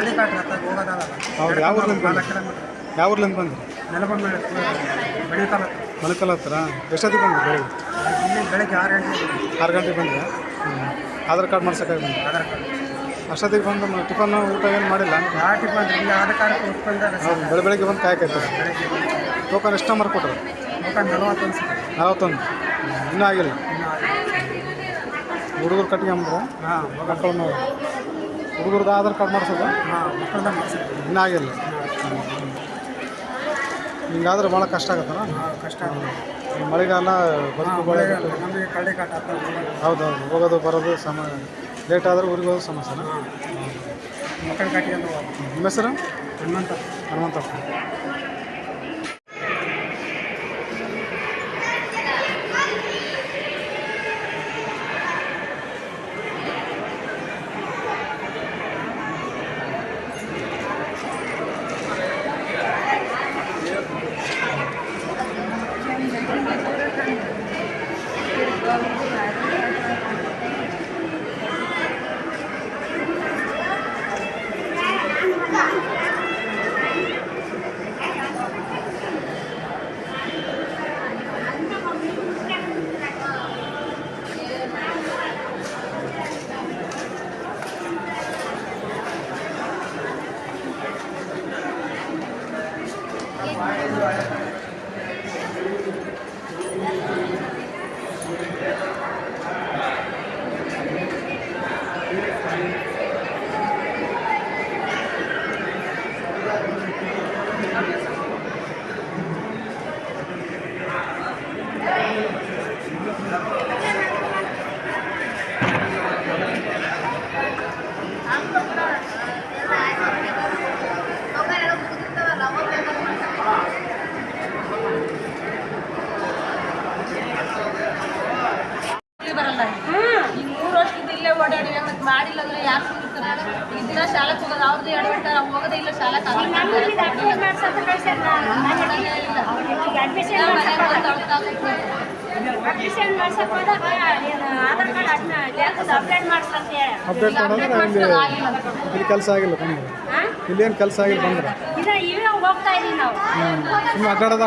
ಕಳ್ಳಿ ಕಾಟ್ರಿ ಹತ್ತ ಹೋಗೋದಾಗಲ್ಲ. ಹೌದು, ಯಾವ ಊರ್ಲಿಂದ ಬಂದ್ರಿ? ಯಾವ ಊರ್ಲಿಂದ ಬಂದ್ರಿ? ನೆಲಬಂದ ಬೆಳಿತಾಲ ಮಲ್ಕಲ್ ಹತ್ರ. ಎಷ್ಟೊತ್ತಿಗೆ ಬಂದ್ರಿ ಬೆಳಿಗ್ಗೆ? ಇಲ್ಲಿ ಬೆಳಗ್ಗೆ 6 ಗಂಟೆಗೆ. 6 ಗಂಟೆಗೆ ಬಂದ್ರಿ? ಆಧಾರ್ ಕಾರ್ಡ್ ಮಾಡ್ಸೋಕ್ಕಾಗಿ ಬಂದ್ರಿ? ಆಧಾರ್ ಕಾರ್ಡ್ ಅಷ್ಟೊತ್ತಿಗೆ ಬಂದು ಟಿಫನ್ ಊಟ ಏನು ಮಾಡಿಲ್ಲ? ಯಾವ ಟಿಫನ್ ಇಲ್ಲಿ ಆಧಾರ್ ಕಾರ್ಡ್ ಉತ್ಪನ್ನದಾಗ ಹೌದು, ಬೆಳಿಗ್ಗೆ ಬಂದು ಕಾಯ್ಕಾಯ್ತದೆ. ಟೋಕನ್ ಎಷ್ಟು ನಂಬರ್ ಕೊಟ್ಟರು? ಟೋಕನ್ 41. 41 ಇನ್ನೂ ಆಗಿಲ್ಲ. ಹುಡುಗರು ಕಟ್ಟಿಗೆ ಅಂಬ್ರೆ ಹಾಂ ಮಕ್ಕಳನ್ನ ಹುಡುಗರ್ದು ಆಧಾರ್ ಕಾರ್ಡ್ ಮಾಡಿಸೋದು ಮಕ್ಕಳನ್ನ ಮಾಡಿಸ್ತೀವಿ. ಇನ್ನೂ ಆಗಿಲ್ಲ. ಹಿಂಗಾದ್ರೆ ಭಾಳ ಕಷ್ಟ ಆಗುತ್ತಲ್ಲ. ಕಷ್ಟ ಮಳೆಗಾಲ ಬದುಕು ಬೆಳೆ. ನಮಗೆ ಕಳ್ಳಿ ಕಾಟ ಹೌದು, ಹೋಗೋದು ಬರೋದು ಲೇಟ್ ಆದರೆ ಊರಿಗೆ ಹೋಗೋದು ಸಮಸ್ಯೆನ. ಮಕ್ಕಳ ಕಾಟಿಗೆ ಅಂತ ನಿಮ್ಮ ಹೆಸರು? ಹನುಮಂತಪ್ಪ. ಮಾಡಿಲ್ಲ ಅಂದ್ರೆ ಯಾರು ಸಿಗ್ತಾರೆ? ಈ ದಿನ ಶಾಲೆಗೆ ಹೋಗೋದು ಅವ್ರದ್ದು ಎಡಬಿಡ್ತಾರೆ, ಹೋಗೋದೇ ಇಲ್ಲ ಶಾಲೆಗೆ. ಅಪ್ಡೇಟ್ ಮಾಡಿದ್ರೆ ಇಲ್ಲಿ ಕೆಲಸ ಆಗಿಲ್ಲ ಬಂದ್ರೆ, ಇಲ್ಲೇನು ಕೆಲಸ ಆಗಿಲ್ಲ ಬಂದ್ರೆ ಹೋಗ್ತಾ ಇದೀವಿ ನಾವು. ಸುಮ್ಮನೆ ಅಡ್ಡಾಡೋದ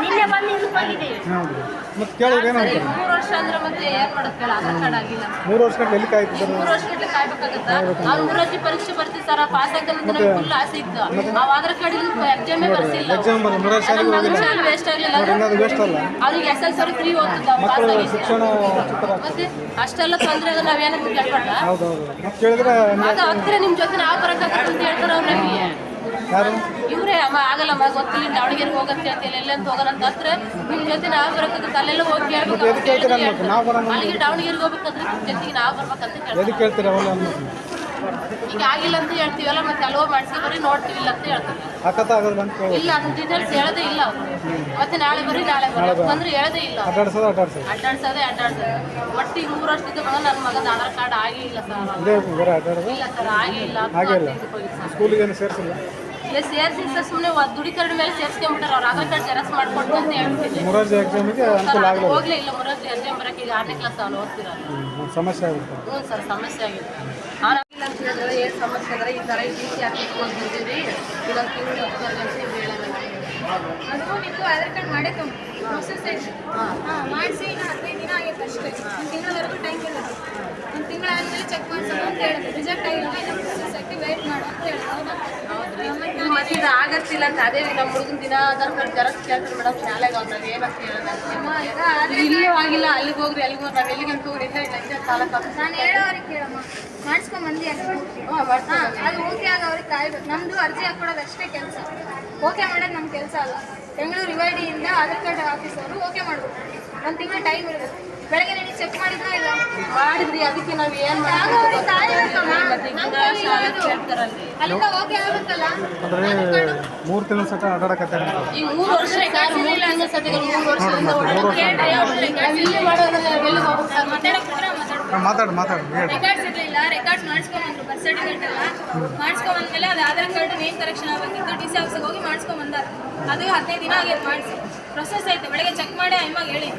ನಿನ್ನೆ ಬಂದು ಹೋಗಿದ್ದೀವಿ. ಹೌದು, ಮತ್ತೆ ಕೇಳಿದ್ರೆ ಏನು ಅಂತಾರೆ? 3 ವರ್ಷ ಅಂದ್ರೆ ಮತ್ತೆ ಏನ್ ಮಾಡುತ್ತಲ್ಲ, ಆಧಾರ್ ಕಾರ್ಡ್ ಆಗಿಲ್ಲ. 3 ವರ್ಷ ಗಂಟೆ ಎಲ್ಲಿ ಕಾಯ್ತಿದ್ದಾರೆ? 3 ವರ್ಷ ಗಂಟೆ ಕಾಯ್ಬೇಕಾಗತ್ತಾ? ಅವ್ರು ಮೂರಜ್ಜಿ ಪರೀಕ್ಷೆ ಬರ್ತೀವಿ ಸರ್, ಪಾಸ್ ಆಗಲ್ಲ ಅಂತ ನಮ್ಗೆ ಫುಲ್ ಆಸೆ ಇತ್ತು. ನಾವು ಆಧಾರ್ ಕಾರ್ಡ್ ಎಕ್ಸಾಮೇ ಬರ್ಸಿಲ್ಲ. ಎಕ್ಸಾಮ್ ಬಂದು 3 ವರ್ಷ ವೇಸ್ಟ್ ಆಗಲಿಲ್ಲ. ವೇಸ್ಟ್ ಅಲ್ಲ. ಅವ್ರಿಗೆ SSLC ಅವ್ರು ಫ್ರೀ ಓದ್ತಿದ್ದ, ಪಾಸ್ ಆಗಿತ್ತು. ಶಿಕ್ಷಣ ಮತ್ತೆ ಅಷ್ಟೆಲ್ಲ ತೊಂದರೆ ನಾವೇನಂತ ಕೇಳ್ಬಾರ್ದ? ಹೌದೌದು, ಮತ್ತೆ ಕೇಳಿದ್ರೆ ಅದು ಹತ್ತಿರ ನಿಮ್ ಜೊತೆ ನಾವು ಬರಕಾಗತ್ತೆ ಅಂತ ಹೇಳ್ತಾರೆ ಅವ್ರು. ನಮಗೆ ಯಾರು ಇವ್ರೆ ಆಗಲ್ಲಮ್ಮ ಗೊತ್ತಿಲ್ಲ, ದಾವಣಗೆರೆಗೆ ಹೋಗತ್ತೆ ಹೇಳ್ತಿಲ್ಲ, ಎಲ್ಲಂತ ಹೋಗೋಣ ಅಂತ ಹತ್ರ ನಿಮ್ ಜೊತೆ ನಾವು ಬರಕಾಗತ್ತೆ. ಅಲ್ಲೆಲ್ಲ ಹೋಗಿ ಕೇಳ್ಬೇಕು, ಅಲ್ಲಿಗೆ ದಾವಣಗೆರೆಗೆ ಹೋಗ್ಬೇಕಂದ್ರೆ ನಿಮ್ ಜೊತೆಗೆ ನಾವು ಬರ್ಬೇಕಂತ ಎದಕ್ಕೆ ಕೇಳ್ತೀರಾ? ಈಗ ಆಗಿಲ್ಲ ಅಂತ ಹೇಳ್ತೀವಲ್ಲ, ಮತ್ತೆ ಅಲ್ಲಿ ಹೋಗಿ ಮಾಡಿಸಿ ಬರೀ ನೋಡ್ತೀವಿಲ್ಲ ಅಂತ ಹೇಳ್ತಾರೆ. ಇಲ್ಲ, ಅದ್ರ ಡೀಟೇಲ್ಸ್ ಹೇಳೋದೇ ಇಲ್ಲ ಅವರು. ಮತ್ತೆ ನಾಳೆ ಬರೀ ಬಂದ್ರೆ ಹೇಳೋದೇ ಇಲ್ಲ. ಅಡ್ಡಾಡ್ಸೋದೇ ಒಟ್ಟು 3 ವರ್ಷದಿಂದ ಬಂದ ನನ್ನ ಮಗನ ಆಧಾರ್ ಕಾರ್ಡ್ ಆಗಿಲ್ಲ ಸರ್. ಇಲ್ಲ ಸರ್, ಆಗಿಲ್ಲ. ಇಲ್ಲ ಸೇರಿಸಿಲ್ಲ ಸರ್, ಸುಮ್ಮನೆ ದುಡಿಕರಣ ಮೇಲೆ ಸೇರಿಸ್ಕೊಂಡ್ಬಿಟ್ಟಾರೆ ಅವ್ರು. ಆಧಾರ್ ಕಾರ್ಡ್ ಜೆರಾಕ್ಸ್ ಮಾಡ್ಕೊಟ್ಟು ಅಂತ ಹೇಳ್ಬಿಟ್ಟಿದ್ದೆ. ಹೋಗ್ಲೇ ಇಲ್ಲ ಮುರಾರ್ಜಿ ಎಕ್ಸಾಮ್ ಬರೋಕೆ. ಈಗ 6ನೇ ಕ್ಲಾಸ್ ಅವ್ನು ಓದ್ತಿರೋದು. ಸಮಸ್ಯೆ ಆಗುತ್ತೆ. ಹ್ಞೂ ಸರ್, ಸಮಸ್ಯೆ ಆಗಿದೆ. ಅವ್ರಾಗಿಲ್ಲ ಅಂತ ಹೇಳಿದ್ರೆ ಏನು ಸಮಸ್ಯೆ ಅಂದರೆ ಈ ಥರ ಟಿ ಸಿ ಹಾಕಿಸ್ಕೊಂಡು ಬಂದಿದ್ದೀವಿ, ಇದೊಂದು ತಿಂಗಳು ಹೋಗ್ತಾರೆ ಅಂತ ಹೇಳೋಣ. ಅದು ನೀವು ಆಧಾರ್ ಕಾರ್ಡ್ ಮಾಡೇ ಪ್ರೊಸೆಸ್ ಐತೆ. ಮಾಡಿಸಿ ಇನ್ನು 15 ದಿನ ಆಗೈತೆ ಅಷ್ಟೇ. 1 ತಿಂಗಳವರೆಗೂ ಟೈಮ್ ಇಲ್ಲ. 1 ತಿಂಗಳಾದ್ಮೇಲೆ ಚೆಕ್ ಮಾಡ್ಸೋಣ ಅಂತ ಹೇಳಿದ್ರು. ರಿಸಲ್ಟ್ ಆಗಿಲ್ಲ, ಇನ್ನೂ ಪ್ರೊಸೆಸ್ ಐತೆ, ವೇಟ್ ಮಾಡು ಅಂತ ಹೇಳಿದ್ರು. ಮತ್ತೆ ಇದು ಆಗತ್ತಿಲ್ಲ ಅಂತ ಅದೇ ನಮ್ಮ ಹುಡುಗನ ದಿನ ಆಧಾರ್ ಕಾರ್ಡ್ ಜೆರಾಕ್ಸ್ ಕೇಳ್ತಾರೆ ಮೇಡಮ್ ಶಾಲೆಗೆ. ಅವ್ರು ನಾವು ಏನಂತ ಹೇಳೋದು? ಇಲ್ಲೂ ಆಗಿಲ್ಲ, ಅಲ್ಲಿಗೆ ಹೋಗ್ರಿ ಅಲ್ಲಿಗೆ ಹೋಗಿ ನಾವು ಎಲ್ಲಿಗಂತ ಹೋಗ್ರಿ ಇಲ್ಲ ಸಾಲಕ್ಕೆ. ನಾನು ಹೇಳೋರಿಗೆ ಕೇಳಮ್ಮ, ಮಾಡಿಸ್ಕೊಂಬಂದು ಅದು ಓಕೆ ಆಗ ಅವ್ರಿಗೆ ಕಾಯ್ಬೇಕು. ನಮ್ಮದು ಅರ್ಜಿ ಹಾಕೊಡೋದು ಅಷ್ಟೇ ಕೆಲಸ. ಓಕೆ ಮಾಡೋದು ನಮ್ಮ ಕೆಲಸ ಅಲ್ಲ. ಬೆಂಗಳೂರು ಯುಐಡಿಯಿಂದ ಆಧಾರ್ ಕಾರ್ಡ್ ಆಫೀಸವರು ಓಕೆ ಮಾಡಬೇಕು. 1 ತಿಂಗಳು ಟೈಮ್ ಇರುತ್ತೆ. ಬೆಳಗ್ಗೆ ನೀವು ಚೆಕ್ ಮಾಡಿದ್ರಾ ಇಲ್ಲ? ಮಾಡಿದ್ರಿ, ಅದಕ್ಕೆ ನಾವು ಏನು ಅಲ್ಲಿಂದ ಓಕೆ ಆಗುತ್ತಲ್ಲ. ಅಂದ್ರೆ 3 ತಿಂಗಳ ಸತ ಅಡ್ಡಾಡಕತ್ತಾರೆ. ಈಗ 3 ವರ್ಷ 3 ತಿಂಗಳ ಸತಿಗಳು 3 ವರ್ಷದಿಂದ ಇಲ್ಲಿ ಮಾಡೋದ್ರಲ್ಲಿ ಎಲ್ಲಿ ಹೋಗ್ತಾರೆ? ಮಾತಾಡಿ ರೆಕಾರ್ಡ್ಸ್ ಇರಲಿಲ್ಲ, ರೆಕಾರ್ಡ್ಸ್ ಮಾಡಿಸ್ಕೊಂಬಂದ್ರು. ಬರ್ತ್ ಸರ್ಟಿಫಿಕೇಟ್ ಎಲ್ಲ ಮಾಡಿಸ್ಕೊಂಬಂದ್ಮೇಲೆ ಅದು ಆಧಾರ್ ಕಾರ್ಡ್ ನೇಮ್ ಕರೆಕ್ಷನ್ ಆಗಬೇಕಿತ್ತು. ಡಿ ಸಿ ಆಫೀಸಿಗೆ ಹೋಗಿ ಮಾಡಿಸ್ಕೊಂಬಂದಾರೆ. ಅದು 15 ದಿನ ಆಗೈತೆ ಮಾಡಿಸಿ. ಪ್ರೊಸೆಸ್ ಐತೆ. ಬೆಳಗ್ಗೆ ಚೆಕ್ ಮಾಡಿ ಅಮ್ಮಗೆ ಹೇಳಿ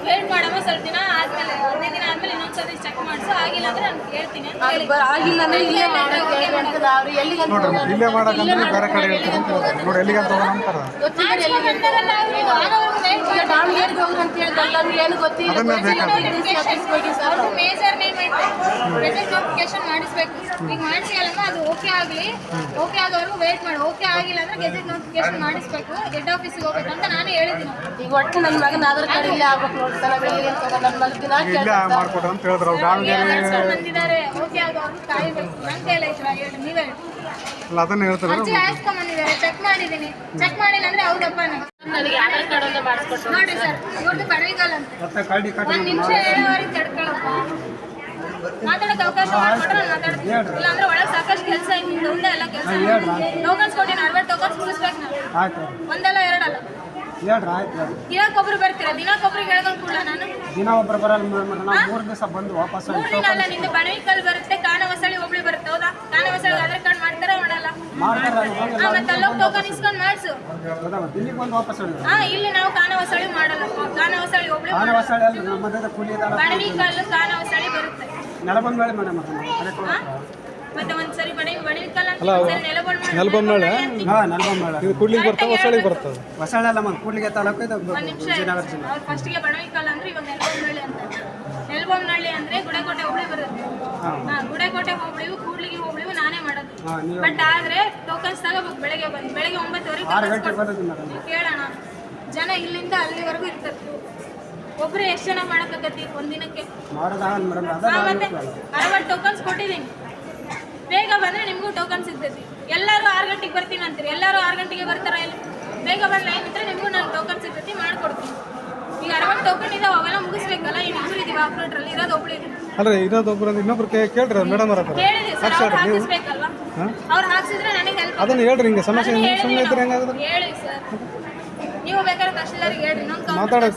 ವೇಟ್ ಮಾಡಮ್ಮ, ಸ್ವಲ್ಪ ದಿನ ಆದ್ಮೇಲೆ 15 ದಿನ ಆದ್ಮೇಲೆ ಇನ್ನೊಂದ್ಸರಿ ಚೆಕ್ ಮಾಡಿಸು, ಆಗಿಲ್ಲ ಅಂದ್ರೆ ನಾನು ಹೇಳ್ತೀನಿ ಅಂತ ಹೇಳಿ. ಆಗಿಲ್ಲ ಅಂದ್ರೆ ಇಲ್ಲೇ ಮಾಡೋಕೆ ಅಂತ ನಾವು ಎಲ್ಲಿಗೆ ಅಂತ ನೋಡ್ರಿ ಇಲ್ಲೇ ಮಾಡಕ್ಕಂದ್ರೆ ಬೇರೆ ಕಡೆ ಹೇಳ್ತಾರೆ ಅಂತ ಹೇಳ್ತಾರೆ. ನೋಡಿ ಎಲ್ಲಿಗೆ ಅಂತ ಹೋಗೋಣ ಅಂತಾರ. ಗೊತ್ತಿಲ್ಲ ಎಲ್ಲಿಗೆ ಅಂತ. ಈಗ ದಾವಣಗೆರೆಗೆ ಹೋಗ್ರಿ ಅಂತ ಹೇಳಿದ್ರಲ್ಲ, ನೀವು ಏನು ಗೊತ್ತಿಲ್ಲ. ಅದನ್ನೇ ಬೇಕಾದ್ರೆ ಅವ್ರದ್ದು ಮೇಜರ್ ನೇಮ್ ಐತೆ, ಗೆಜೆಟ್ ನೋಟಿಫಿಕೇಶನ್ ಮಾಡಿಸ್ಬೇಕು. ಈಗ ಮಾಡಿಸಿಲ್ಲ ಅದು ಓಕೆ ಆಗಲಿ, ಓಕೆ ಆಗೋವರೆಗೂ ವೇಟ್ ಮಾಡಿ. ಓಕೆ ಆಗಿಲ್ಲ ಅಂದ್ರೆ ಗೆಜೆಟ್ ನೋಟಿಫಿಕೇಶನ್ ಮಾಡಿಸ್ಬೇಕು, ಹೆಡ್ ಆಫೀಸಿಗೆ ಹೋಗ್ಬೇಕಂತ ನಾನು ಹೇಳಿದ್ದೀನಿ. ಈಗ ಒಟ್ಟು ನನ್ನ ಮಗನ ಆಧಾರ್ ಕಾರ್ಡ್ ಇಲ್ಲೇ ಆಗ್ಬೇಕು ನೋಡಿ ಸರ್. ಎಲ್ಲಿಗೆ ಅಂತ ಹೋಗೋದು ನನ್ನ ಮಗ ದಿನ ಇಲ್ಲೇ ಮಾಡ್ಕೊಡ್ರಿ ಅಂತ ಹೇಳಿದ್ರು ಅವ್ರು. ದಾವಣಗೆರೆ ಬಂದಿದ್ದಾರೆ, ಓಕೆ ಆಗೋವರೆಗೂ ಕಾಯ್ಬೇಕು. ನನ್ನ ಕೈಲೈತ್ರ ಹೇಳಿ, ನೀವೇ ಹೇಳಿ. ಅಲ್ಲ ಅದನ್ನ ಹೇಳ್ತಾರೆ. ಅರ್ಜಿ ಹಾಕ್ಸ್ಕೊಂಡ್ ಬಂದಿದ್ದಾರೆ, ಚೆಕ್ ಮಾಡಿದ್ದೀನಿ. ಚೆಕ್ ಮಾಡಿಲ್ಲ ಅಂದ್ರೆ ಹೌದಪ್ಪ ನನಗೆ ಆಧಾರ್ ಕಾರ್ಡ್ ಒಂದು ಮಾಡಿಸ್ಕೊಟ್ಟು ನೋಡ್ರಿ ಸರ್, ಇವ್ರದ್ದು ಬಡವಿಗಾಲ್ ಅಂತ. ಮತ್ತೆ ಕಳ್ಳಿ ಕಾಟ ಒಂದ್ ನಿಮಿಷ ಹೇಳೋವರೆಗೆ ತಡ್ಕೊಳಪ್ಪ. ಮಾತಾಡೋಕೆ ಅವಕಾಶ ಮಾಡ್ಕೊಟ್ರೆ ನಾನು ಮಾತಾಡ್ತೀನಿ. ಇಲ್ಲ ಅಂದ್ರೆ ಒಳಗೆ ಸಾಕಷ್ಟು ಕೆಲಸ ಐತಿ, ನಿಮ್ದು ಒಂದೇ ಎಲ್ಲ ಕೆಲಸ. ಟೋಕನ್ಸ್ ಕೊಟ್ಟಿನಿ, 60 ಟೋಕನ್ಸ್ ಮುಗಿಸ್ಬೇಕು ನಾನು. ಆಯ್ತು ಒಂದಲ್ಲ ಎರಡಲ್ಲ. ಹೇಳ್ರಿ ಆಯ್ತು ಹೇಳ್ರಿ. ದಿನಕ್ಕೊಬ್ರು ಬರ್ತೀರಾ? ದಿನಕ್ಕೊಬ್ರಿಗೆ ಹೇಳ್ಕೊಂಡು ಕೂಡ ನಾನು ದಿನ ಒಬ್ಬರು ಬರಲ್ಲ ಮೇಡಮ್, ನಾವು 3 ದಿವಸ ಬಂದು ವಾಪಸ್ 3 ದಿನ ಅಲ್ಲ. ನಿಂದು ಬಡವಿಕಲ್ ಬರುತ್ತೆ, ಕಾನವಸಳಿ ಒಬ್ಳಿ ಬರುತ್ತೆ, ಹೌದಾ? ಕಾನವಸಳಿಗೆ ಆಧಾರ್ ಕಾರ್ಡ್ ಮಾಡ್ತಾರ ಮಾಡಲ್ಲ? ಮಾಡ್ತಾರೆ. ಮತ್ತೆ ಅಲ್ಲೋಗಿ ಟೋಕನ್ ಇಸ್ಕೊಂಡು ಮಾಡಿಸು. ಇಲ್ಲಿಗೆ ಬಂದು ವಾಪಸ್ ಹೇಳಿ. ಇಲ್ಲಿ ನಾವು ಕಾನವಸಳಿ ಮಾಡಲ್ಲ. ಕಾನವಸಳಿ ಒಬ್ಳಿ ಆನವಾಸಳಿ ಅಲ್ಲ ನಮ್ಮ ಮಧ್ಯದ ಕೂಲಿ ಇದ್ದಾಳೆ. ಬಡವಿಕಲ್ ಕಾನವಸಳಿ ಬರುತ್ತೆ. ನೆಲಬಂದ್ಮೇಲೆ ಮೇಡಮ್ ಅದಕ್ಕೆ ಮತ್ತೆ ಒಂದ್ಸರಿ ಬಡವಿಕಲ್ ಅಂತ ಅಲ್ಲ ನೆಲಬೊಮ್ಮಳೆ ಹಾಂ ನೆಲಬಂದ್ಮೇಲೆ ಇದು ಕೂಡ್ಲಿಗೆ ಬರ್ತವೆ, ಹೊಸಳಿಗೆ ಬರ್ತವೆ. ಹೊಸಳ್ಳಿ ಅಲ್ಲ ನಮ್ಮ ಕೂಡ್ಲಿಗೆ ತಾಲೂಕು ಇದು ಒಂದ್ ನಿಮಿಷ ವಿಜಯನಗರ ಜಿಲ್ಲೆ. ಅವ್ರು ಫಸ್ಟ್ಗೆ ಬಡವಿಕಲ್ ಅಂದ್ರೆ ಇವಾಗ ನೆಲಬೊಮ್ಮನಹಳ್ಳಿ ಅಂತ. ನೆಲಬೊಮ್ಮನಹಳ್ಳಿ ಅಂದ್ರೆ ಗುಡೇಕೋಟೆ ಹೋಬಳಿ ಬರುತ್ತೆ. ಗುಡೇಕೋಟೆ ಹೋಬಳಿವು ಕೂಡ್ಲಿಗೆ ಹೋಬಳಿವು ನಾನೇ ಮಾಡೋದು. ನೀವು ಬಟ್ ಆದ್ರೆ ಟೋಕನ್ಸ್ ತಗೋಬೇಕು. ಬೆಳಗ್ಗೆ 9:00 6 ಗಂಟೆಗೆ ಬಂದಿದ್ದೀನಿ ಮೇಡಮ್. ಕೇಳೋಣ, ಜನ ಇಲ್ಲಿಂದ ಅಲ್ಲಿವರೆಗೂ ಇರ್ತಾರೆ. ಒಬ್ರು ಎಷ್ಟು ಜನ ಮಾಡಕ್ಕಾಗತ್ತಿ ಒಂದಿನಕ್ಕೆ? ಮಾಡೋದಾಗಲ್ಲ ಮೇಡಮ್. ಮತ್ತೆ 60 ಟೋಕನ್ಸ್ ಕೊಟ್ಟಿದ್ದೀನಿ. ಬೇಗ ಬಂದ್ರೆ ನಿಮಗೂ ಟೋಕನ್ ಸಿಗ್ತೈತಿ. ಎಲ್ಲರೂ 6 ಗಂಟೆಗೆ ಬರ್ತೀನಿ ಅಂತೀರಿ, ಎಲ್ಲರೂ 6 ಗಂಟೆಗೆ ಬರ್ತಾರ? ಇಲ್ಲಿ ಬೇಗ ಬಂದು ಲೈನ್ ಇದ್ರೆ ನಿಮಗೂ ನಾನು ಟೋಕನ್ ಸಿಗ್ತೈತಿ, ಮಾಡ್ಕೊಡ್ತೀನಿ. ಈಗ 60 ಟೋಕನ್ ಇದಾವೆ, ಅವೆಲ್ಲ ಮುಗಿಸ್ಬೇಕಲ್ಲ. ಈಗ ಇಬ್ಬರು ಇದೀವಿ ಆಪ್ರೇಟ್ರಲ್ಲಿ, ಇರೋದು ಒಬ್ಳು ಇದೆ. ಅಲ್ರಿ ಇನ್ನೊಬ್ಬರು ಇನ್ನೊಬ್ರು ಕೇಳ್ರಿ ಮೇಡಮ್ ಅವ್ರ ಹತ್ರ. ಹೇಳಿದೆ ಸರ್, ಅವ್ರು ಹಾಕಿಸ್ಬೇಕಲ್ವಾ? ಅವ್ರು ಹಾಕ್ಸಿದ್ರೆ ನನಗೆ ಹೆಲ್ಪ್. ಅದನ್ನ ಹೇಳ್ರಿ, ಹಿಂಗೆ ಸಮಸ್ಯೆ ಸುಮ್ಮನೆ ಇದ್ರೆ ಹೆಂಗಾಗುತ್ತೆ? ಹೇಳಿ ಸರ್, ನೀವು ಬೇಕಾದ್ರೆ ತಹಶೀಲ್ದಾರಿಗೆ ಹೇಳ್ರಿ. ಮಾತಾಡೋದು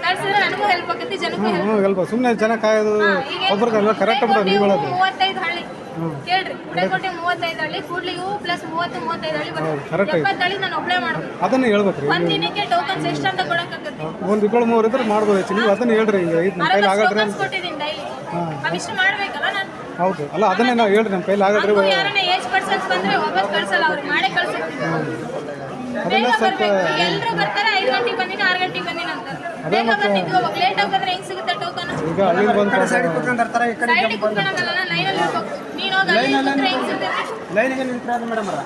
ಕಳ್ಸಿದ್ರೆ ನನಗೂ ಹೆಲ್ಪ್ ಆಕೈತಿ, ಜನಕ್ಕೂ ಹೆಲ್ಪ್. ಸ್ವಲ್ಪ ಸುಮ್ಮನೆ ಜನ ಕಾಯೋದು ಒಬ್ರಿಗೆಲ್ಲ ಕರೆಕ್ಟ್ ಬಿಡ ನೀವು ಹೇಳೋದು. 35 ಹಳ್ಳಿ ಕೇಳ್ರಿ. ಗುಡೇಕೋಟೆ 35 ಹಳ್ಳಿ, ಕೂಡ್ಲಿಗೂ ಪ್ಲಸ್ 35 ಹಳ್ಳಿ ಬರುತ್ತೆ. ಕರೆಕ್ಟ್ 70 ಹಳ್ಳಿ ನಾನು ಒಬ್ಳೆ ಮಾಡ್ಬೇಕು. ಅದನ್ನ ಹೇಳ್ಬೇಕ್ರಿ. ಒಂದ್ ದಿನಕ್ಕೆ ಟೋಕನ್ಸ್ ಎಷ್ಟು ಅಂತ ಕೊಡಕ್ಕಾಗತ್ತೆ? ಒಂದು 2-3 ಇದ್ರೆ ಮಾಡ್ಬೋದು ಹೆಚ್ಚು. ನೀವು ಅದನ್ನ ಹೇಳ್ರಿ, ಹಿಂಗೆ ನಮ್ಮ ಕೈಲಿ ಆಗಲ್ರಿ ಟೋಕನ್ಸ್ ಕೊಟ್ಟಿದ್ದೀನಿ ಡೈಲಿ. ಅವಿಷ್ಟು ಮಾಡ್ಬೇಕಲ್ಲ ನಾನು. ಹೌದು. ಅಲ್ಲ ಅದನ್ನೇ ನಾವು ಹೇಳ್ರಿ, ನಮ್ಮ ಕೈಲಿ ಆಗಲ್ರಿ. ಯಾರನ್ನ ಏಜ್ ಪರ್ಸನ್ಸ್ ಬಂದ್ರೆ ವಾಪಸ್ ಕಳ್ಸಲ್ಲ, ಅವ್ರಿಗೆ ಮಾಡೇ ಕಳ್ಸಿರ್ತೀನಿ. ಬೇಗ ಬರ್ಬೇಕು. ಎಲ್ರು ಬರ್ತಾರೆ, 5 ಗಂಟೆಗೆ ಬಂದಿನಿ, 6 ಗಂಟೆಗೆ ಬಂದಿನಿ ಅಂತಾರೆ. ಬೇಗ ಬಂದಿದ್ದು ಹೋಗ್ಬೇಕು. ಲೇಟ್ ಆಗಿದ್ರೆ ಹೆಂಗ್ ಸಿಗುತ್ತೆ ಟೋಕನ್? ಈಗ ಅಲ್ಲಿಂದ ಬಂದು ಸೈಡಿಗೆ ಕುತ್ಕೊಂಡಿರ್ತಾರೆ, ಈ ಕಡೆ ಸೈಡಿಗೆ ಕುತ್ಕೊಳ್ಳೋದಲ್ಲ, ಲೈನಲ್ಲಿ ಇರ್ಬೇಕು. ನೀನು ಹೋಗಿ ಅಲ್ಲಿ ಕೂತ್ರೆ ಹೆಂಗ್ ಸಿಗುತ್ತೆ? ಲೈನಿಗೆ ನಿಂತ್ರೆ ಮೇಡಮ್ ಅವರ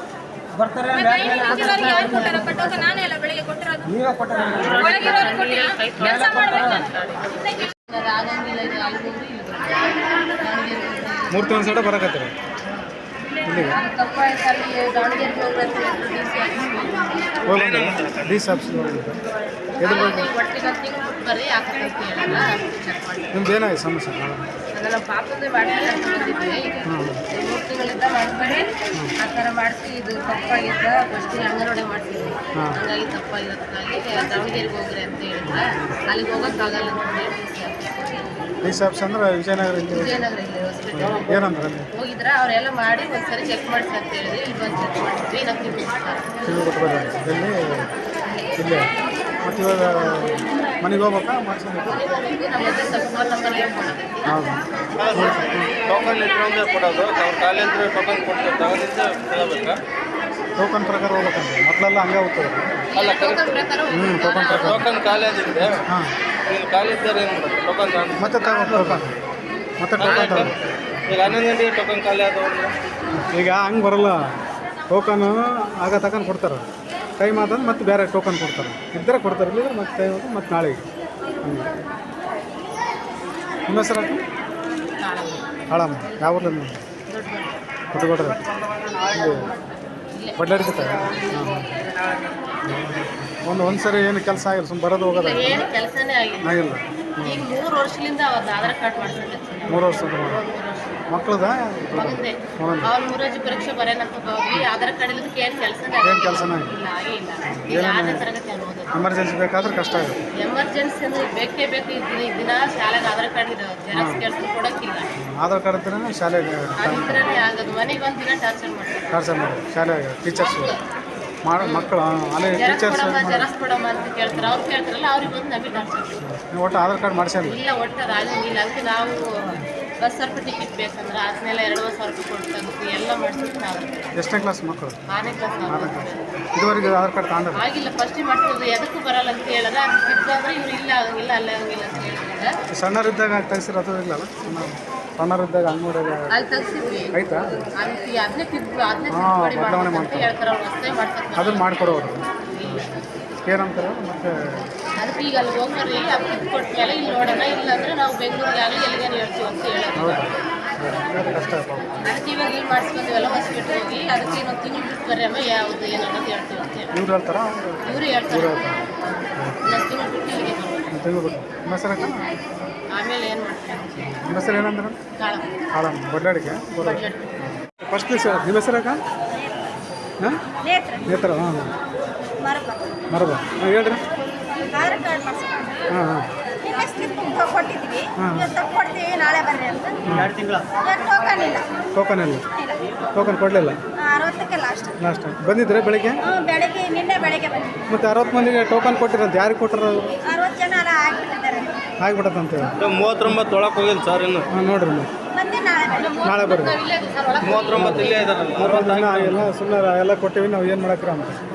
ಬರ್ತಾರೆ. ಲೈನಿಗೆ ನಿಂತಿರೋರಿಗೆ ಯಾರು ಕೊಟ್ಟಾರಪ್ಪ ಟೋಕನ್? ನಾನೇ ಅಲ್ಲ ಬೆಳಿಗ್ಗೆ ಕೊಟ್ಟಿರೋದು. ನೀವೇ ಕೊಟ್ಟರೆ ಒಳಗಿರೋರು ಕೊಟ್ಟಿಲ್ಲ, ಕೆಲಸ ಮಾಡ್ಬೇಕು ನಾನು. ಆಗಂಗಿಲ್ಲ. ಇದು ಅಲ್ಲಿ ಹೋಗ್ರಿ, ಇಲ್ಲಿ ಬರ್ರಿ. 3 ತಿಂಗಳ ಸೈಡ ಬರಕತ್ತೀರಿ ಇಲ್ಲಿಗೆ ತಪ್ಪಾಯ್ತಲ್ಲಿ ದಾವಣಗೆರೆಗೆ ಹೋಗ್ರಿ. ಡಿ ಸಾಬ್ಸ್ ಒಟ್ಟಿಗೆ ತಿಂಗಳು ಬರ್ರಿ, ಹಾಕೈತಿ ಹೇಳಲ್ಲ, ಚೆಕ್ ಮಾಡಿ. ನಿಮ್ದು ಏನಾಗಿದೆ ಸಮಸ್ಯೆ? ಅದೆಲ್ಲ ಪಾಪದೇ ಮಾಡಿದ್ರೆ ಅಂತ ಬಂದಿದ್ವಿ. ಈಗ 3 ತಿಂಗಳಿಂದ ಮಾಡ್ಬೇಡಿ, ಆ ಥರ ಮಾಡಿಸಿ ಇದು ತಪ್ಪಾಗಿದ್ದ ಫಸ್ಟಿಗೆ ಅಂಗನವಾಡಿ ಮಾಡ್ತೀವಿ, ಹಂಗಾಗಿ ತಪ್ಪಾಗಿರೋದಕ್ಕಾಗಿ ದಾವಣಗೆರೆಗೆ ಹೋಗ್ರಿ ಅಂತ ಹೇಳಿದ್ರೆ ಅಲ್ಲಿಗೆ ಹೋಗೋಕ್ಕಾಗಲ್ಲ ಅಂತ ಹೇಳಿ ಡಿ ಸಾಬ್ಸ್ ಅಂದ್ರೆ ವಿಜಯನಗರ ವಿಜಯನಗರ ಇಲ್ಲಿ ಹಾಸ್ಪಿಟಲ್ ಏನಂದ್ರೆ ಹೋಗಿದ್ರೆ ಅವರೆಲ್ಲ ಮಾಡಿ ಒಂದ್ಸರಿ ಚೆಕ್ ಮಾಡಿಸಿ ಅಂತ ಹೇಳಿದ್ರಿ. ಇಲ್ಲಿ ಬಂದು ಚೆಕ್ ಮಾಡಿದ್ವಿ, ನಾವು ಕಿವಿ ಕೊಟ್ಬಿಡೋದು ಎಲ್ಲಿ ಇಲ್ಲೇ. ಮತ್ತು ಇವಾಗ ಮನೆಗೆ ಹೋಗ್ಬೇಕಾ ಮಾಡಿಸ್ಬೇಕು? ನಮ್ಮ ಜೊತೆ ಸ್ವಲ್ಪ ಫೋನ್ ನಂಬರ್ ಏನು ಮಾಡೋದೈತಿ. ಹೌದು. ಟೋಕನ್ ಇಟ್ಕೊಂಡೆ ಕೊಡೋದು, ಅವ್ರ ಕಾಲೇಜ್ ಟೋಕನ್ ಕೊಡ್ತಾರೆ, ತಗೊಂಡಿದ್ದ ತಗೋಬೇಕಾ? ಟೋಕನ್ ಪ್ರಕಾರ ಹೋಗ್ಬೇಕಂದ್ರೆ ಮೊದಲೆಲ್ಲ ಹಂಗೆ ಹೋಗ್ತದೆ. ಅಲ್ಲ, ಟೋಕನ್ ಪ್ರಕಾರ ಟೋಕನ್ ಪ್ರಕಾರ. ಟೋಕನ್ ಕಾಲೇಜ್ ಇದೆ. ಹಾಂ, ನೀನು ಕಾಲೇಜ್ದಾರೆ ಏನು ಮಾಡೋದು? ಟೋಕನ್ ತಗೊಂಡು ಮತ್ತೆ ಟೋಕನ್ ಮತ್ತೆ ಟೋಕನ್ ತಗೊಂಡು ಈಗ 11 ಗಂಟೆಗೆ ಟೋಕನ್ ಖಾಲಿ ಆದವು ಈಗ ಹಂಗೆ ಬರಲ್ಲ. ಟೋಕನು ಆಗ ತಗೊಂಡು ಕೊಡ್ತಾರೆ, ಟೈಮ್ ಆದಂದ್ರೆ ಮತ್ತೆ ಬೇರೆ ಟೋಕನ್ ಕೊಡ್ತಾರೆ. ಇದ್ದರೆ ಕೊಡ್ತಾರೆ, ಇಲ್ಲಿದ್ರೆ ಮತ್ತೆ ಟೈಮ್ ಆದ್ರೆ ಮತ್ತೆ ನಾಳೆಗೆ. ನಿಮ್ಮ ಹೆಸರು ಹಾಳಮ್ಮ? ಯಾವ ಊರಲ್ಲಿ ನೀವು? ಕೊಟ್ಟುಕೊಡ್ರಿ ಬಡ್ಲಾಡಿಕತ್ತೆ. ಒಂದು ಸರಿ ಏನು ಕೆಲಸ ಆಗಿಲ್ಲ, ಸುಮ್ಮನೆ ಬರೋದು ಹೋಗೋದು ಏನು ಕೆಲಸನೇ ಆಗಿಲ್ಲ. ಆಗಿಲ್ಲ. ಈಗ 3 ವರ್ಷದಿಂದ ಅವ್ರದ್ದು ಆಧಾರ್ ಕಾರ್ಡ್ ಮಾಡ್ಕೊಂಡಿದ್ದೆ. 3 ವರ್ಷದ ಮಕ್ಕಳದ ಮಗಂದೆ ಅವ್ನು ಮೂರಾಜಿ ಪರೀಕ್ಷೆ ಬರೆಯನಂತ ಹೋಗಿ ಆಧಾರ್ ಕಾರ್ಡ್ ಇಲ್ಲದಕ್ಕೆ ಏನು ಕೆಲಸನೇ ಏನು ಕೆಲಸನೇ ಇಲ್ಲ, ಆಗೇ ಇಲ್ಲ. ಈಗ 6ನೇ ತರಗತಿ ಅನ್ನೋದು ಎಮರ್ಜೆನ್ಸಿ ಬೇಕಾದ್ರೆ ಕಷ್ಟ ಆಗುತ್ತೆ. ಎಮರ್ಜೆನ್ಸಿ ಅಂದ್ರೆ ಬೇಕೇ ಬೇಕು. ಈ ದಿನ ಶಾಲೆಗೆ ಆಧಾರ್ ಕಾರ್ಡ್ ಇದೆ, ಜೆರಾಕ್ಸ್ ಕೆಲಸ ಕೊಡೋಕ್ಕಿಲ್ಲ. ಆಧಾರ್ ಕಾರ್ಡ್ ಇದ್ರೆ ಶಾಲೆಗೆ ಅದಿದ್ರೇ ಆಗೋದು. ಮನೆಗೆ ಒಂದು ದಿನ ಟಾರ್ಚರ್ ಮಾಡ್ತಾರೆ. ಟಾರ್ಚರ್ ಮಾಡಿ ಶಾಲೆಗೆ ಟೀಚರ್ಸು. ಮಕ್ಕಳು ಅಲ್ಲಿ ಜೆರಾಕ್ಸ್ ಟೀಚರ್ಸ್ ಕೊಡಮ್ಮ ಜೆರಾಕ್ಸ್ ಕೊಡಮ್ಮ ಅಂತ ಕೇಳ್ತಾರೆ. ಅವ್ರು ಕೇಳ್ತಾರಲ್ಲ ಅವ್ರಿಗೆ ಬಂದು ನಮಗೆ ಡಾಕ್ಟರ್ ಒಟ್ಟು ಆಧಾರ್ ಕಾರ್ಡ್ ಮಾಡಿಸ್ಯಾರ ಇಲ್ಲ ಒಟ್ಟು ಅದು ಆಗಂಗಿಲ್ಲ. ಅದಕ್ಕೆ ನಾವು ಬಸ್ ಸ್ವಲ್ಪ ಟಿಕೆಟ್ ಬೇಕಂದ್ರೆ ಅದನ್ನೆಲ್ಲ 2,000 ರೂಪಾಯಿ ಕೊಟ್ಟು ತೆಗೆದು ಎಲ್ಲ ಮಾಡಿಸ್ಬಿಟ್ಟು ನಾವು ಎಷ್ಟನೇ ಕ್ಲಾಸ್ ಮಕ್ಕಳು? 6ನೇ ಕ್ಲಾಸ್ ಇದುವರೆಗೆ ಆಧಾರ್ ಕಾರ್ಡ್ ತಗೊಂಡ್ರೆ ಆಗಿಲ್ಲ. ಫಸ್ಟಿಗೆ ಮಾಡ್ತಿದ್ದು ಎದಕ್ಕೂ ಬರಲ್ಲ ಅಂತ ಹೇಳಿದ್ರೆ ಅದು ತಿದ್ದಂದ್ರೆ ಇವ್ರು ಇಲ್ಲ ಆಗಂಗಿಲ್ಲ ಅಲ್ಲ ಆಗಂಗಿಲ್ಲ ಅಂತ ಹೇಳಿದ್ರೆ ಸಣ್ಣರಿದ್ದಾಗ ತೆಗ್ಸಿರ ಅದು ಇಲ್ಲಲ್ಲ ಸಣ್ಣರಿದ್ದಾಗ ಅಂಗಡಿಯಾಗ ಅಲ್ಲಿ ತೆಗ್ಸಿದ್ವಿ. ಆಯ್ತಾ? ಅದನ್ನೇ ತಿದ್ದು ಅದನ್ನೇ ಹಾಂ, ತಿದ್ದುಪಡಿ ಬದಲಾವಣೆ ಮಾಡ್ತಾರೆ ಅಂತ ಹೇಳ್ತಾರೆ. ಅವ್ರು ಹೊಸದೇ ಮಾಡ್ತಾರೆ. ಅದನ್ನು ಮಾಡಿಕೊಡೋರು ಏನಂತಾರೆ ಮತ್ತು ಅದಕ್ಕೆ ಈಗ ಅಲ್ಲಿ ಹೋಗ್ರಿ ಅದು ತಿದ್ದು ಕೊಟ್ಟ ಮೇಲೆ ಇಲ್ಲಿ ನೋಡೋಣ, ಇಲ್ಲಾಂದ್ರೆ ನಾವು ಬೆಂಗಳೂರಿಗೆ ಆಗಲಿ ಎಲ್ಲಿಗಾನ ಹೇಳ್ತೀವಿ ಅಂತ ಹೇಳೋದು. ಹೌದಾ ಕಷ್ಟ ಅದಕ್ಕೆ ಇವಾಗ ಇಲ್ಲಿ ಮಾಡಿಸ್ಕೊಂಡ್ವಲ್ಲ ಹಾಸ್ಪಿಟ್ಲ್ ಹೋಗಿ ಅದಕ್ಕೆ ಇನ್ನೊಂದು ತಿಂಗಳು ಬಿಟ್ಟು ಬರ್ರಮ್ಮ ಯಾವುದು ಏನು ಅನ್ನೋದು ಹೇಳ್ತೀವಿ ಅಂತ ಹೇಳಿ ಇವ್ರು ಹೇಳ್ತಾರ ಇವರು ಹೇಳ್ತಾರೆ. ಇನ್ನೊಂದು ತಿಂಗಳು ಬಿಟ್ಟು ಇಲ್ಲಿಗೆ ಬರೋದು. ತೆಗಿಬೇಕು ನಿಮ್ಮ ಹೆಸರಕ್ಕ ಆಮೇಲೆ ಏನು ಮಾಡ್ತಾರೆ ನಿಮ್ಮ ಹೆಸರು ಏನಂದ್ರೆ ಕಾಳ ಕಾಳಮ್ಮ ಬಡ್ಡಾಡಿಕೆ ಬಡ್ಜೆಟ್ ಫಸ್ಟ್ ನಿಮ್ಮ ಹೆಸರಕ್ಕ ಹಾಂ ನೇತ್ರ ಹಾಂ ಮರಬ ಹಾಂ ಹೇಳ್ರಿ ಆಧಾರ್ ಕಾರ್ಡ್ ಮಾಡಿಸ್ಕೊಂಡು ಹಾಂ ಹಾಂ ನಿನ್ನೆ ಸ್ಲಿಪ್ ಕೊಟ್ಟಿದ್ವಿ, ಹಾಂ. ಇವತ್ತು ಕೊಡ್ತೀವಿ ನಾಳೆ ಬರ್ರಿ ಅಂತ. 2 ತಿಂಗಳ ಟೋಕನ್ ಇಲ್ಲ, ಟೋಕನ್ ಇಲ್ಲ ಟೋಕನ್ ಕೊಡಲಿಲ್ಲ 60ಕ್ಕೆ ಲಾಸ್ಟ್. ಲಾಸ್ಟ್ ಬಂದಿದ್ರೆ ಬೆಳಿಗ್ಗೆ ಬೆಳಗ್ಗೆ ನಿನ್ನೆ ಬೆಳಗ್ಗೆ ಬಂದ್ವಿ. ಮತ್ತು 60 ಮಂದಿಗೆ ಟೋಕನ್ ಕೊಟ್ಟಿರಂತ ಯಾರಿಗೆ ಕೊಟ್ಟರು 60 ಜನ ಎಲ್ಲ ಆಗಿಬಿಟ್ಟಿದ್ದಾರೆ. ಆಗಿಬಿಟ್ಟದಂತೇಳಿ 39 ಒಳಗೆ ಹೋಗಿಲ್ಲ ಸರ್ ಇನ್ನು ಹಾಂ ನೋಡ್ರಿ ಮತ್ತೆ ನಾಳೆ ಬರ್ರಿ. ನಾಳೆ ಬರ್ರಿ ಇಲ್ಲೇ ಸರ್ ಒಳಗೆ 39 ಇಲ್ಲೇ ಇದಾರಲ್ಲ. 40 ಎಲ್ಲ ಸುಮ್ಮನೆ ಎಲ್ಲ ಕೊಟ್ಟಿವಿ ನಾವು ಏನು ಮಾಡಕ್ರ ಅಂತ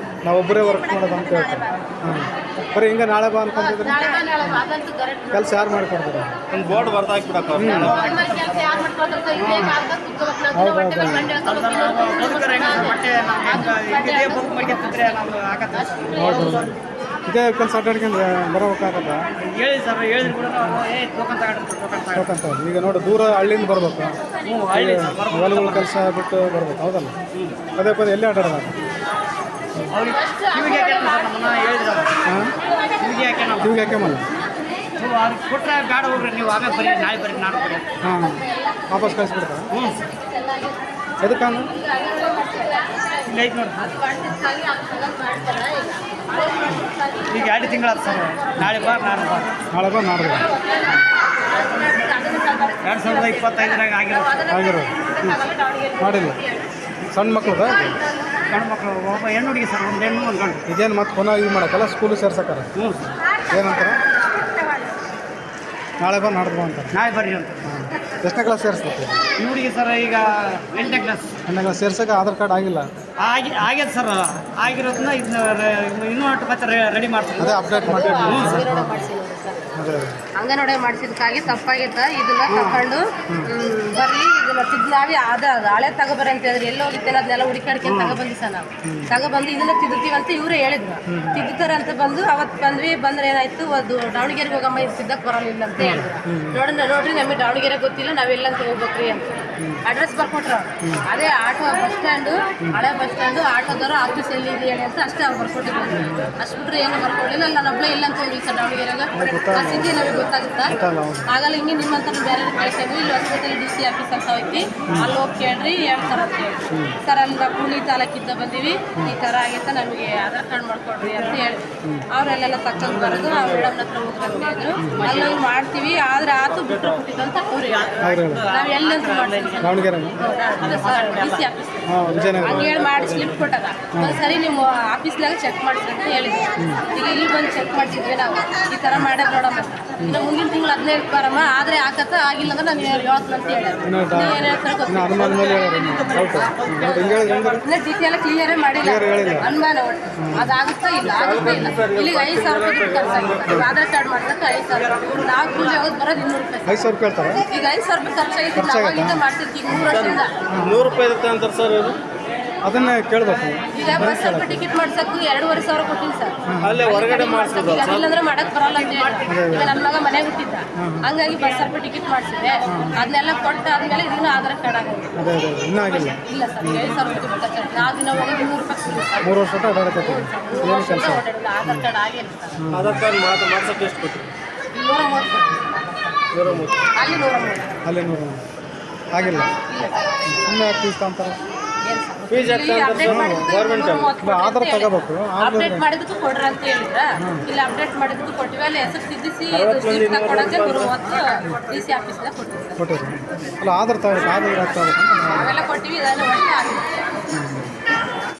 ನಾವು ಒಬ್ಬರೇ ವರ್ಕ್ ಮಾಡೋದು ಅಂತ ಹೇಳ್ತಾರೆ ಹಾಂ ಬರೀ ಹಿಂಗೆ ನಾಳೆ ಬಾ ಅನ್ಕೊಂಡಿದ್ರೆ ನಾಳೆ ಅದಂತೂ ಕರೆಕ್ಟ್ ಕೆಲಸ ಯಾರು ಮಾಡಿಕೊಡ್ತಾರೆ ಒಂದು ಬೋರ್ಡ್ ಬರ್ತಾ ಹಾಕ್ಬಿಡಕ್ಕ ಕೆಲಸ ಯಾರು ಮಾಡ್ಕೊಳ್ತಾರೆ ಇದೇ ಕಾಲದಾಗ ಕುತ್ಕೋಬೇಕು. ನಾವು ದಿನ ಹೊಟ್ಟೆ ಮೇಲೆ ಮಂಡಿ ಹಾಕೊಂಡು ಬಟ್ಟೆ ನಾವು ಬುಕ್ ಮಾಡ್ಕೊಂಡ್ರೆ ನಾವು ಹಾಕತ್ತೆ ಹೌದು ಇದೇ ಕೆಲಸ ಅಡ್ಡಾಡ್ಕೊಂಡು ಬರಬೇಕಾಗತ್ತ ಹೇಳಿ ಸರ್ ಹೇಳಿದ್ರು ಕೂಡ ನಾವು ಟೋಕನ್ ತಗೊಂಡು ಟೋಕನ್ ಈಗ ನೋಡಿ ದೂರ ಹಳ್ಳಿಯಿಂದ ಬರ್ಬೇಕು ಹೊಲಗಳ ಕೆಲಸ ಬಿಟ್ಟು ಬರ್ಬೇಕು ಹೌದಲ್ಲ ಪದೇ ಪದೇ ಎಲ್ಲಿ ಅಡ್ಡಾಡೋದು ಅವ್ರಿಗೆ ಕಿವಿಗೆ ಹಾಕಿ ಸರ್ ನಮ್ಮನ್ನ ಹೇಳಿದ್ರು ಹಾಂ ಕಿವಿಗೆ ಹಾಕಿ ನಾವು ಇವಾಗ ಯಾಕೆ ಮಲ್ಲ ಅವ್ರಿಗೆ ಕೊಟ್ಟರೆ ಬೇಡ ಹೋಗ್ರಿ ನೀವು ಆಮೇಲೆ ಬರ್ರಿ ನಾಳೆ ಬರ್ರಿ ನಾಳೆ ಬರ್ರಿ ಹಾಂ ವಾಪಸ್ ಕಳಿಸ್ಬಿಡ್ತಾರೆ ಹ್ಞೂ ಎದಕ್ಕೆ ಅಂದ್ರೆ ಇಲ್ಲ ಐತೆ ನೋಡಿ ಈಗ 2 ತಿಂಗಳಾಯ್ತು ಸರ್ ನಾಳೆ ಬಾ ನಾಳೆ ಬಾ ನಾಳೆ ಬಾ ನಾಡ್ದು 2025 ಆಗಿರೋದು ಮಾಡಿಲ್ಲ ಸಣ್ಣ ಮಕ್ಕಳು ಗಂಡು ಮಕ್ಕಳು ಒಬ್ಬ ಹೆಣ್ಣು ಹುಡುಗಿ ಸರ್ ಒಂದು ಹೆಣ್ಣು ಒಂದು ಗಂಡು. ಇದೇನು ಮತ್ತೆ ಪುನಃ ಇದು ಮಾಡಕ್ಕಲ್ಲ ಸ್ಕೂಲು ಸೇರ್ಸಕ್ಕಾರ ಹ್ಞೂ ಏನಂತಾರೆ ನಾಳೆ ಬಾ ನಾಡ್ದು ಬಾ ಅಂತಾರೆ ನಾಳೆ ಬರ್ರಿ ಅಂತ. ಹಾಂ ಎಷ್ಟನೇ ಕ್ಲಾಸ್ ಸೇರಿಸ್ಬೇಕು ಈ ಹುಡುಗಿ ಸರ್ ಈಗ 8ನೇ ಕ್ಲಾಸ್ ಎಣ್ಣೆ ಕ್ಲಾಸ್ ಸೇರ್ಸಕ್ಕೆ ಆಧಾರ್ ಕಾರ್ಡ್ ಆಗಿಲ್ಲ ಆಗ್ಯದ ಸರ್. ಆಗಿರೋದನ್ನ ಇದನ್ನ ಇನ್ನೂ ಮತ್ತೆ ರೆಡಿ ಮಾಡ್ತೀವಿ. ಅದೇ ಅಪ್ಡೇಟ್ ಮಾಡಿ ಅದೇ ಅಂಗನವಾಡಿ ಮಾಡಿಸಿದಕ್ಕಾಗಿ ತಪ್ಪಾಗಿತ್ತ ಇದನ್ನ ತಗೊಂಡು ಬರ್ಲಿ ಇದನ್ನ ತಿದ್ಲಾವಿ ಅದ ಹಳೆ ತಗೋಬರ್ರಿ ಅಂತ ಹೇಳಿದ್ರೆ ಎಲ್ಲ ಹೋಗಿದ್ದೇನೆ ಅದನ್ನೆಲ್ಲ ಹುಡುಕಾಡ್ಕೊಂಡು ತಗೊಬಂದಿ ಸರ್ ನಾವು ತಗೊಬಂದು ಇದನ್ನ ತಿದ್ದುತ್ತೀವಿ ಅಂತ ಇವರೇ ಹೇಳಿದ್ರು. ತಿದ್ದುತ್ತಾರೆ ಅಂತ ಬಂದು ಅವತ್ತು ಬಂದ್ವಿ. ಬಂದ್ರೆ ಏನಾಯ್ತು ಅದು ದಾವಣಗೆರೆಗೆ ಹೋಗಮ್ಮ ಇದು ತಿದ್ದಕ್ಕೆ ಬರೋಲ್ಲ ಅಂತ ಹೇಳಿದ್ರು. ನೋಡ್ರಿ ನಮಗೆ ದಾವಣಗೆರೆ ಗೊತ್ತಿಲ್ಲ ನಾವೆಲ್ಲ ಅಂತ ಹೋಗ್ಬೇಕ್ರಿ ಅಂತ ಅಡ್ರೆಸ್ ಬರ್ಕೊಟ್ರ. ಅದೇ ಆಟೋ ಬಸ್ ಸ್ಟ್ಯಾಂಡು ಹಳೆ ಬಸ್ ಸ್ಟ್ಯಾಂಡು ಆಟೋದವರು ಆಫೀಸ್ ಎಲ್ಲಿ ಇದೆ ಹೇಳಿ ಅಂತ ಅಷ್ಟೇ ಅವ್ರು ಬರ್ಕೊಟ್ಟಿದ್ರು. ಅಷ್ಟು ಬಿಟ್ರೆ ಏನು ಬರ್ಕೊಳ್ಳಿಲ್ಲ. ನಾನು ಒಬ್ಬಳೇ ಇಲ್ಲ ಅಂತ ಹೋಗಿ ಸರ್ ದಾವಣಗೆರೆಗೆ ಸಿಟಿ ನಮಗೆ ಗೊತ್ತಾಗುತ್ತಾ ಆಗಲ್ಲ. ಹಿಂಗೆ ನಿಮ್ಮಂತ ಬೇರೆ ಕಳಿಸಿದ್ವಿ. ಇಲ್ಲಿ ಹೊಸಪೇಟೆ DC ಆಫೀಸ್ ಅಂತ ಹೋಗ್ತಿ ಅಲ್ಲಿ ಹೋಗಿ ಕೇಳ್ರಿ ಹೇಳ್ತಾರೆ ಅಂತ ಹೇಳಿ ಸರ್ ಅಲ್ಲಿ ನಾವು ಕೂಲಿ ತಾಲೂಕಿಂದ ಬಂದೀವಿ ಈ ಥರ ಆಗೈತೆ ನಮಗೆ ಆಧಾರ್ ಕಾರ್ಡ್ ಮಾಡ್ಕೊಡ್ರಿ ಅಂತ ಹೇಳಿ ಅವರೆಲ್ಲೆಲ್ಲ ತಕ್ಕೊಂಡು ಬರೋದು ನಾವು ಮೇಡಮ್ನ ಹತ್ರ ಹೋಗ್ರಿ ಅಂತ ಹೇಳಿದ್ರು. ಅಲ್ಲಿ ಹೋಗಿ ಮಾಡ್ತೀವಿ ಆದರೆ ಆತು ಬಿಟ್ಟರು ಕೊಟ್ಟಿದ್ದು ಅಂತ ಅವ್ರು ನಾವು ಎಲ್ಲಂತ ಮಾಡ್ತೀವಿ ದಾವಣಗೆರೆ DC ಆಫೀಸ್ ಹಾಂ ವಿಜಯನಗರ ಹಂಗೆ ಹೇಳಿ ಮಾಡಿ ಸ್ಲಿಪ್ ಕೊಟ್ಟಾಗ ಸರಿ ನಿಮ್ಮ ಆಫೀಸ್ನಾಗ ಚೆಕ್ ಮಾಡಿಸಿ ಅಂತ ಹೇಳಿದ್ವಿ. ಈಗ ಇಲ್ಲಿ ಬಂದು ಚೆಕ್ ಮಾಡಿಸಿದ್ವಿ ನಾವು ಈ ಥರ ಮಾಡೋದು ನೋಡಮ್ಮ ಇನ್ನು ಮುಂದಿನ ತಿಂಗಳು 15 ಬರಮ್ಮ ಆದರೆ ಆಕತ್ತ ಆಗಿಲ್ಲ ಅಂದ್ರೆ ನಾನು ಹೇಳ್ತೀನಿ ಅಂತ ಹೇಳಿದ್ರು. ನೀವು ಏನು ಹೇಳ್ತಾರೆ ಗೊತ್ತಿಲ್ಲ. ಅನುಮಾನ ಮೇಲೆ ಹಿಂಗೆ ಹೇಳಿದ್ರೆ ಇನ್ನು ಡೀಟೇಲ್ ಕ್ಲಿಯರೇ ಮಾಡಿಲ್ಲ ಅನುಮಾನ ಒಟ್ಟು ಅದಾಗುತ್ತಾ ಇಲ್ಲ ಆಗುತ್ತಾ ಇಲ್ಲ. ಇಲ್ಲಿಗೆ 5,000 ರೂಪಾಯಿ ದುಡ್ಡು ಖರ್ಚಾಗಿತ್ತು. ಆಧಾರ್ ಕಾರ್ಡ್ ಮಾಡ್ಸಕ್ಕೆ 5,000 ನಾವು ಕೂಲಿ ಹೋಗೋದು ಬರೋದು 200 ರೂಪಾಯಿ. 5,000 ಕೇಳ್ತಾರೆ ಈಗ 5,000 ರೂಪಾಯಿ ಖರ್ಚಾಗಿತ್ತು. ನಾವಾಗಿಂದ ಮಾಡ್ತಿರ್ತೀವಿ 3 ವರ್ಷದಿಂದ 100 ರೂಪಾಯಿ ಇರುತ್ತೆ ಅಂತಾರೆ ಸರ್ ಇವರು. ಅದನ್ನೇ ಕೇಳಬೇಕು ಈಗ ಬಸ್ ಸ್ವಲ್ಪ ಟಿಕೆಟ್ ಮಾಡ್ಸಕ್ಕೂ 2,500 ಕೊಟ್ಟಿನಿ ಸರ್. ಅಲ್ಲೇ ಹೊರಗಡೆ ಮಾಡಿಸ್ಬೋದು ಇಲ್ಲಾಂದ್ರೆ ಮಾಡಕ್ ಬರಲ್ಲ ಅಂತ ಹೇಳಿ ಈಗ ನನ್ನ ಮಗ ಮನೆಗೆ ಹುಟ್ಟಿದ್ದ ಹಂಗಾಗಿ ಬಸ್ ಸ್ವಲ್ಪ ಟಿಕೆಟ್ ಮಾಡಿಸಿದೆ. ಅದನ್ನೆಲ್ಲ ಕೊಟ್ಟಾದ್ಮೇಲೆ ಇದನ್ನ ಆಧಾರ್ ಕಾರ್ಡ್ ಆಗೋದು ಅದೇ ಅದೇ ಇನ್ನೂ ಆಗಿಲ್ಲ ಇಲ್ಲ ಸರ್. 5,000 ರೂಪಾಯಿ ಖರ್ಚಾಗಿ ನಾವು ದಿನ ಹೋಗಿ 200 ರೂಪಾಯಿ ಕೂಲಿ ಸರ್. 3 ವರ್ಷ ಓಡಾಡಕತ್ತೀವಿ ಏನು ಕೆಲಸ ಓಡಾಡಿಲ್ಲ ಆಧಾರ್ ಕಾರ್ಡ್ ಆಗಿಲ್ಲ ಸರ್. ಆಧಾರ್ ಕಾರ್ಡ್ ಮಾಡ್ಸಕ್ಕೆ ಎಷ್ಟು ಕೊಟ್ಟು 130 130 ಅಲ್ಲಿ 130 ಅಲ್ಲಿ 100 ಆಗಿಲ್ಲ ಸುಮ್ಮನೆ ಫೀಸ್ ಅಂತಾರೆ ಫೀಸ್ ಗೌರ್ಮೆಂಟ್ ಆಧಾರ್ ತಗೋಬೇಕು ಅಪ್ಡೇಟ್ ಮಾಡಿದಕ್ಕೂ ಕೊಡ್ರಿ ಅಂತ ಹೇಳಿದ್ರ. ಇಲ್ಲ ಅಪ್ಡೇಟ್ ಮಾಡಿದಕ್ಕೂ ಕೊಟ್ಟಿವಿ. ಅಲ್ಲಿ ಹೆಸರು ತಿದ್ದಿಸಿ ಕೊಡಕ್ಕೆ 130 DC ಆಫೀಸ್ನಾಗ ಕೊಟ್ಟಿವಿ. ಕೊಟ್ಟಿರಿ ಅಲ್ಲ ಆಧಾರ್ ತಗೋಬೇಕು ಆಧಾರ್ ತಗೋಬೇಕು ಅವೆಲ್ಲ ಕೊಟ್ಟಿವಿ. ಇದೆಲ್ಲ ಒಳ್ಳೆ ಆಗಿದೆ.